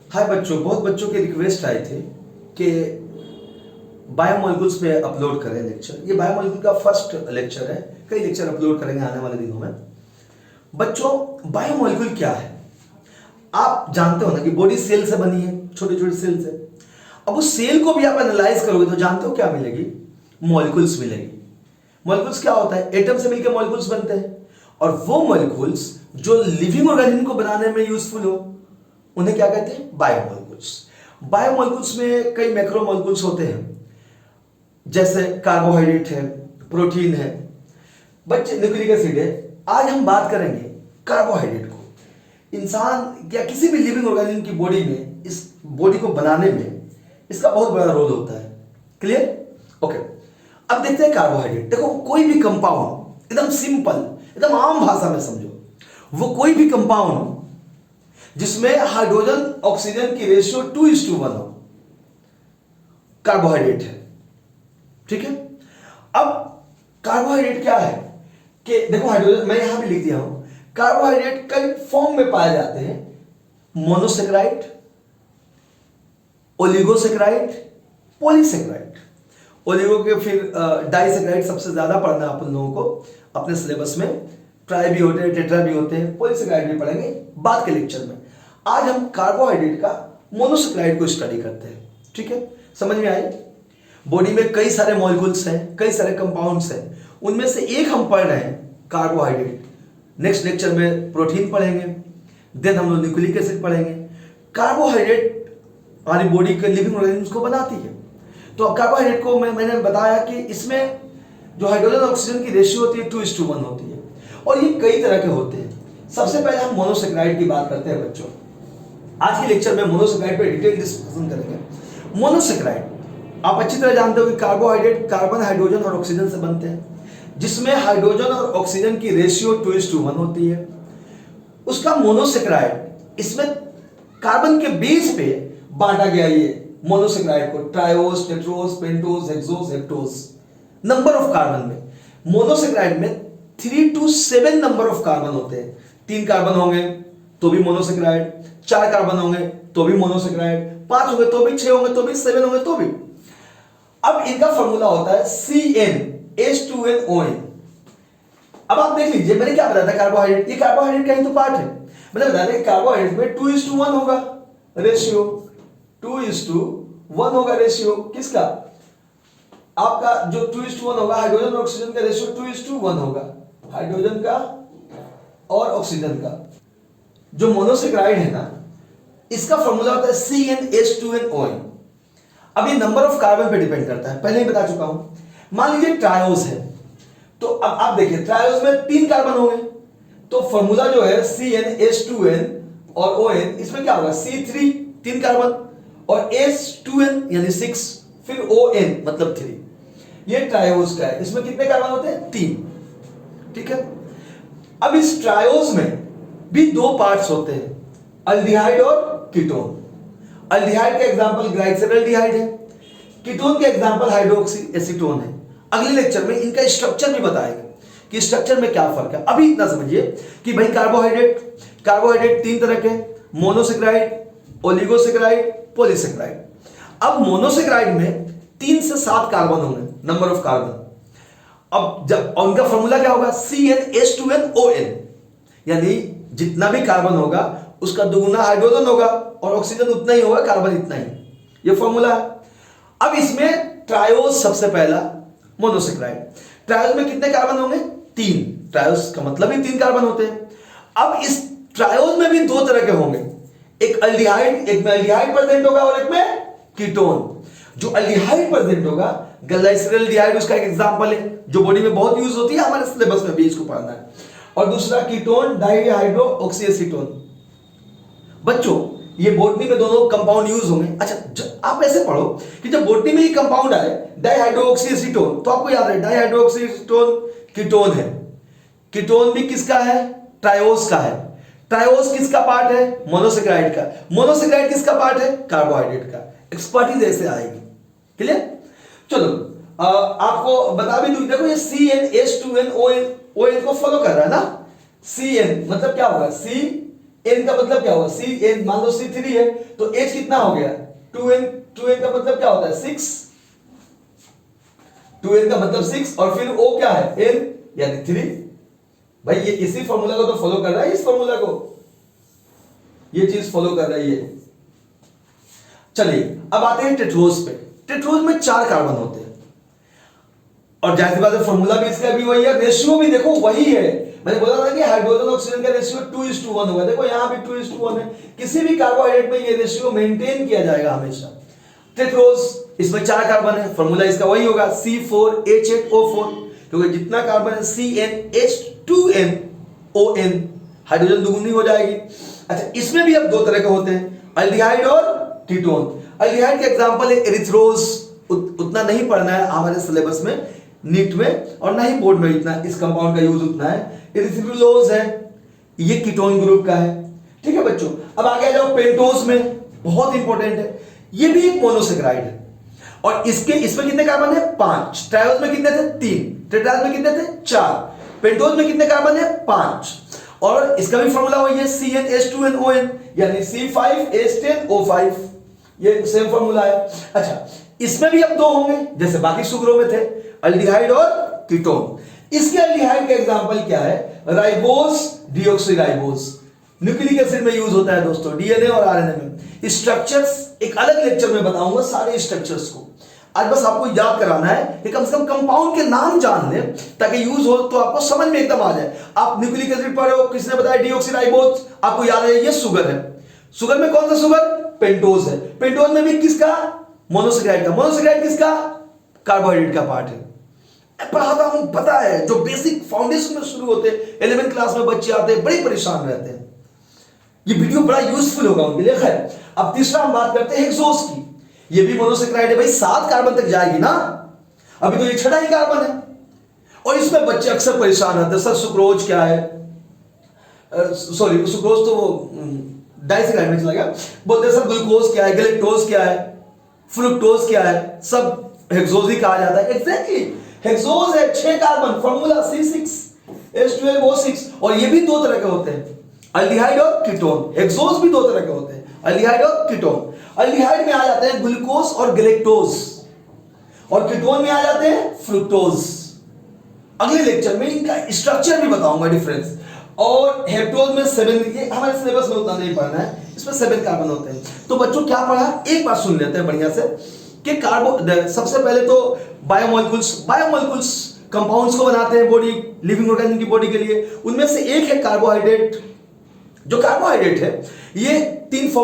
हाय बच्चों, बहुत बच्चों के रिक्वेस्ट आए थे कि बायोमोलिकुल्स पे अपलोड करें लेक्चर। ये बायोमोलिकुल का फर्स्ट लेक्चर है, कई लेक्चर अपलोड करेंगे आने वाले दिनों में। बच्चों, बायोमोलिकुल क्या है? आप जानते हो ना कि बॉडी सेल से बनी है, छोटे छोटे सेल से। अब उस सेल को भी आप एनालाइज करोगे तो जानते हो क्या मिलेगी? मॉलिक्यूल्स मिलेगी। मॉलिक्यूल्स क्या होता है? एटम से मिलकर मॉलिक्यूल्स बनते हैं, और वो मॉलिक्यूल्स जो लिविंग ऑर्गेनिज्म को बनाने में यूजफुल हो उन्हें क्या कहते हैं? बायोमोलिक्यूल्स। बायोमोलिक्यूल्स में कई मैक्रोमोलिक्यूल्स होते हैं, जैसे कार्बोहाइड्रेट है, प्रोटीन है, बच्चे न्यूक्लिक एसिड है। आज हम बात करेंगे कार्बोहाइड्रेट को। इंसान या किसी भी लिविंग ऑर्गेनिज्म की बॉडी में, इस बॉडी को बनाने में इसका बहुत बड़ा रोल होता है। क्लियर? ओके, अब देखते हैं कार्बोहाइड्रेट। देखो, कोई भी कंपाउंड एकदम सिंपल, एकदम आम भाषा में समझो, वो कोई भी कंपाउंड जिसमें हाइड्रोजन ऑक्सीजन की रेशियो 2:1 हो, कार्बोहाइड्रेट है। ठीक है? अब कार्बोहाइड्रेट क्या है कि देखो, हाइड्रोजन मैं यहां भी लिख दिया हूं। कार्बोहाइड्रेट कई फॉर्म में पाए जाते हैं: मोनोसेक्राइड, ओलिगोसेक्राइड, पॉलीसेक्राइड। ओलिगो के फिर डाइसेक्राइड सबसे ज्यादा पढ़ना है अपन लोगों को अपने सिलेबस में। ट्राई भी होते हैं, टेट्रा भी होते हैं, पॉलीसेक्राइड भी पढ़ेंगे बाद के लेक्चर में। आज हम कार्बोहाइड्रेट का मोनोसेक्राइड को स्टडी करते हैं। ठीक है? समझ में आई? बॉडी में कई सारे मॉलिक्यूल्स हैं, कई सारे कंपाउंड्स हैं, उनमें से एक हम पढ़ रहे हैं कार्बोहाइड्रेट। नेक्स्ट लेक्चर में प्रोटीन पढ़ेंगे, देन हम लोग न्यूक्लिक एसिड पढ़ेंगे। कार्बोहाइड्रेट हमारी बॉडी के लिविंग ऑर्गेनिज्म को बनाती है। तो अब कार्बोहाइड्रेट को मैंने बताया कि इसमें जो हाइड्रोजन ऑक्सीजन की रेशियो होती है 2:1 होती है, और ये कई तरह के होते हैं। सबसे पहले हम मोनोसेक्राइड की बात करते हैं बच्चों। आज के लेक्चर में मोनोसेक्राइड पे डिटेल डिस्कशन करेंगे। मोनोसेक्राइड आप अच्छी तरह जानते हो कि कार्बोहाइड्रेट कार्बन, हाइड्रोजन और ऑक्सीजन से बनते हैं, जिसमें हाइड्रोजन और ऑक्सीजन की रेशियो 2:1 होती है। उसका मोनोसेक्राइड, इसमें कार्बन के बेस पे बांटा गया ये मोनोसेक्राइड को: triose, tetrose, pentose, hexose, heptose. Number of carbon में मोनोसेक्राइड में 3 to 7 नंबर ऑफ कार्बन होते हैं। 3 कार्बन होंगे तो भी मोनोसेक्राइड, 4 कार्बन होंगे तो भी मोनोसेक्राइड, 5 होंगे तो भी, 6 होंगे तो भी, 7 होंगे तो भी। अब इनका फॉर्मूला होता है CnH2nOn। अब आप देख लीजिए, मैंने क्या बताया था? कार्बोहाइड्रेट, ये कार्बोहाइड्रेट का ही तो पार्ट है। मैंने बताया था कि कार्बोहाइड्रेट में 2:1 होगा रेशियो, 2:1 होगा रेशियो। किसका? आपका जो 2:1 होगा, हाइड्रोजन और ऑक्सीजन का रेशियो 2:1 होगा, हाइड्रोजन का और ऑक्सीजन का। जो मोनोसेक्राइड है ना, इसका फॉर्मूला होता है CnH2nOn। अब ये नंबर ऑफ कार्बन पे डिपेंड करता है, पहले ही बता चुका हूं। मान लीजिए ट्रायोस है, तो अब आप देखिए ट्रायोस में 3 कार्बन होंगे, तो फॉर्मूला जो है CnH2n और ON, इसमें क्या होगा? C3 3 कार्बन और H2n यानी 6, फिर ON मतलब 3। ये ट्रायोस का है। इसमें कितने कार्बन होते हैं? 3। ठीक है? अब इस ट्रायोस में भी 2 पार्ट्स होते हैं, अल्डिहाइड और कीटोन। अल्डिहाइड का एग्जांपल ग्लाइसरॉल्डिहाइड है, कीटोन का एग्जांपल हाइड्रोक्सी एसीटोन है। अगले लेक्चर में इनका स्ट्रक्चर भी बताएंगे कि स्ट्रक्चर में क्या फर्क है। अभी इतना समझिए कि भाई कार्बोहाइड्रेट 3 तरह के: मोनोसेक्राइड, ओलिगोसेक्राइड, पॉलीसेक्राइड। अब मोनोसेक्राइड में 3 से 7 कार्बन होंगे, नंबर ऑफ कार्बन। अब जब उनका फॉर्मूला क्या होगा? CnH2nOn, यानी जितना भी कार्बन होगा उसका दुगुना हाइड्रोजन होगा और ऑक्सीजन उतना ही होगा, कार्बन इतना ही। ये फॉर्मूला है। अब इसमें ट्रायोस सबसे पहला मोनोसेक्राइड। ट्रायोस में कितने कार्बन होंगे? 3। ट्रायोस का मतलब ही 3 कार्बन होते हैं। अब इस ट्रायोस में भी 2 तरह के होंगे, एक अल्डिहाइड, एक में अल्डिहाइड प्रेजेंट होगा और एक में कीटोन। जो अल्डिहाइड प्रेजेंट होगा, ग्लाइसरॉल्डिहाइड उसका एक एग्जांपल है, जो बॉडी में बहुत यूज होती है, हमारे सिलेबस में भी इसको पढ़ना है। और दूसरा कीटोन, डाइहाइड्रोक्सीएसीटोन। बच्चों, ये बॉटनी में दोनों कंपाउंड यूज होंगे। अच्छा, आप ऐसे पढ़ो कि जब बॉटनी में ये कंपाउंड आए डाइहाइड्रोक्सीएसीटोन, तो आपको याद रहे डाइहाइड्रोक्सीएसीटोन कीटोन है। कीटोन भी किसका है? ट्रायोस का है। ट्रायोस किसका पार्ट है? मोनोसेक्राइड का। मोनोसेक्राइड किसका पार्ट है? कार्बोहाइड्रेट का। एक्सपर्टीज ऐसे आएगी। क्लियर? चलो, आपको बता भी दूं, देखो ये CnH2nOn को फॉलो कर रहा है ना। Cn मतलब क्या होगा? N का मतलब क्या होगा? CN, मान लो C3 है तो H कितना हो गया? 2N। 2N का मतलब क्या होता है? 6। 2N का मतलब 6 और फिर O क्या है? N यानी 3। भाई ये इसी फॉर्मूला को तो फॉलो कर रहा है, इस फॉर्मूला को, ये चीज फॉलो कर रही है। चलिए अब आते हैं टेट्रोज पे। टेट्रोज में 4 कार्बन होते हैं और जाहिर सी बात है फॉर्मूला भी इसका भी वही है, रेशियो भी देखो वही है। मैंने बोला था कि हाइड्रोजन ऑक्सीजन का रेशियो 2:1 होगा, देखो यहां भी 2:1 है। किसी भी कार्बोहाइड्रेट में ये रेशियो मेंटेन किया जाएगा हमेशा। टेट्रोज, इसमें 4 कार्बन है, फॉर्मूला इसका वही होगा C4H8O4, क्योंकि जितना कार्बन है CnH2nOn, हाइड्रोजन दुगुनी हो जाएगी। अच्छा, इसमें भी अब 2 तरह के होते हैं, अल्डिहाइड और कीटोन। अल्डिहाइड के एग्जांपल है एरिथ्रोज, उतना नहीं पढ़ना है हमारे सिलेबस में, नीट में, और ना ही बोर्ड में इतना इस कंपाउंड का यूज उतना है। एरिथ्रोलोज है, ये कीटोन ग्रुप का है। ठीक है बच्चों, अब आगे आ जाओ पेंटोज में, बहुत इंपॉर्टेंट है, ये भी एक मोनोसेक्राइड है और इसमें कितने कार्बन है? 5। ट्रायोज में कितने थे? 3। टेट्राज में कितने थे? 4। पेंटोज में कितने कार्बन है? 5। और इसका भी फॉर्मूला वही है CnH2nOn यानी C5H10O5, ये सेम फॉर्मूला है। अच्छा, इसमें भी अब 2 होंगे जैसे बाकी सुगरों में थे, अल्डिहाइड और कीटोन। इसके अल्डिहाइड का एग्जांपल क्या है? राइबोज डीऑक्सीराइबोज, न्यूक्लिक एसिड में यूज होता है दोस्तों, डीएनए और आरएनए में। स्ट्रक्चर्स एक अलग लेक्चर में बताऊंगा सारे स्ट्रक्चर्स को, आज बस आपको याद कराना है कि कम से कम कंपाउंड के नाम जान लें ताकि यूज हो तो आपको समझ में एकदम आ जाए। आप न्यूक्लिक एसिड पढ़े हो, किसने बताया? डीऑक्सीराइबोज, आपको याद है ये शुगर है। शुगर में कौन सा शुगर? पेंटोज है। पेंटोज में भी किसका? मोनोसेक्राइड का। मोनोसेक्राइड किसका? कार्बोहाइड्रेट का पार्ट है। पढ़ाता हूं, पता है, जो बेसिक फाउंडेशन में शुरू होते हैं, 11th क्लास में बच्चे आते हैं बड़े परेशान रहते हैं, ये वीडियो बड़ा यूजफुल होगा उनके लिए। खैर, अब तीसरा हम बात करते हैं हेक्सोज की। ये भी मोनोसेक्राइड है भाई, 7 कार्बन तक जाएगी ना, अभी तो ये 6 ही कार्बन है। और इसमें बच्चे अक्सर परेशान रहते हैं, सर सुक्रोज क्या है? सॉरी, सुक्रोज तो वो डाइसेक्राइड में चला गया। बोलते हैं सर ग्लूकोज क्या है, गैलेक्टोज क्या है, फ्रुक्टोज क्या है, सब हेक्सोज ही कहा जाता है। एग्जैक्टली, हेक्सोज है 6 कार्बन, फॉर्मूला C6H12O6। और ये भी 2 तरह के होते हैं, अल्डिहाइड और कीटोन। हेक्सोज भी 2 तरह के होते हैं, अल्डिहाइड और कीटोन। अल्डिहाइड में आ जाते हैं ग्लूकोज और गैलेक्टोज, और कीटोन में आ जाते हैं फ्रुक्टोज। अगले लेक्चर में इनका स्ट्रक्चर भी बताऊंगा, डिफरेंस। और हेप्टोज में 7, ये हमारे सिलेबस में उतना नहीं पढ़ना है, इसमें 7 कार्बन होते हैं। तो बच्चों क्या पढ़ा, एक बार सुन लेते हैं बढ़िया से कि सबसे पहले तो बायोमोलिक्यूल्स कंपाउंड्स को बनाते हैं बॉडी, लिविंग ऑर्गेनिज्म की बॉडी के लिए। उनमें से एक है कार्बोहाइड्रेट। जो कार्बोहाइड्रेट है ये 3 फॉर्म